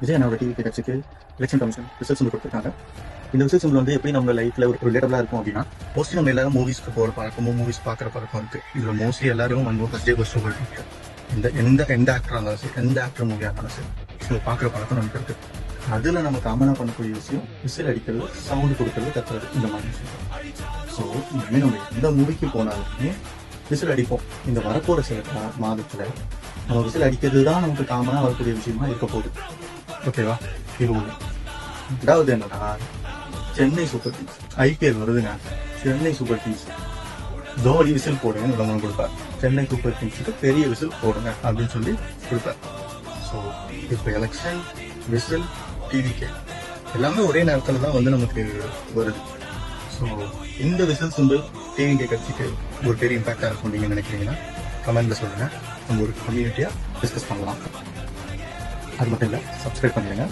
விஜய் அண்ணாவோட டிவி கட்சிக்கு election commission result simple கொடுத்துருக்காங்க. இந்த ரிசல்ட் சிம்பிள் வந்து எப்படி நம்ம லைஃப்ல ஒரு ரிலேட்டபிளா இருக்கும் அப்படின்னா, மோஸ்ட்லி நம்ம எல்லாரும் மூவிஸ்க்கு போகிற பழக்கமும் மூவிஸ் பார்க்குற பழக்கம் இருக்கு. இதுல மோஸ்ட்லி எல்லாரும் வந்து ஃபர்ஸ்ட் டே ஃபர்ஸ்ட் சொல்லிட்டு இந்த எந்த ஆக்டராக இருந்தாலும் சரி, எந்த ஆக்டர் மூவியாக இருந்தாலும் சரி, ஸோ பார்க்குற பழக்கம் நமக்கு இருக்கு. அதில் நம்ம காமனாக பண்ணக்கூடிய விஷயம் விசில் அடிக்கிறது, சவுண்டு கொடுக்கறது, கத்துறது, இந்த மாதிரி விஷயம். ஸோ இனிமேல் நம்ம எந்த மூவிக்கு போனாலுமே விசில் அடிப்போம். இந்த வரப்போகிற சில மாதத்தில் நம்ம விசில் அடிக்கிறது தான் நமக்கு காமனாக வரக்கூடிய விஷயமா இருக்க போகுது. ஓகேவா? இது ஒன்று. ரெண்டாவது என்னன்னா, சென்னை சூப்பர் கிங்ஸ் ஐபிஎல் வருதுங்க. Chennai super Kings Dhoni whistle போடுங்கன்னு விளம்பரம் கொடுப்பார். சென்னை சூப்பர் கிங்ஸுக்கு பெரிய விசில் போடுங்க அப்படின்னு சொல்லி கொடுப்பார். ஸோ இப்போ எலெக்ஷன், விசில், டிவிகே எல்லாமே ஒரே நேரத்தில் தான் வந்து நமக்கு வருது. ஸோ இந்த விசில் சிம்பிள் டிவிகே கட்சிக்கு ஒரு பெரிய இம்பாக்டாக இருக்கும் நீங்கள் நினைக்கிறீங்கன்னா கமெண்ட்ல சொல்லுங்கள். நம்ம ஒரு கம்யூனிட்டியாக டிஸ்கஸ் பண்ணலாம். அது மட்டும் இல்லை, சப்ஸ்கிரைப் பண்ணிடுங்க.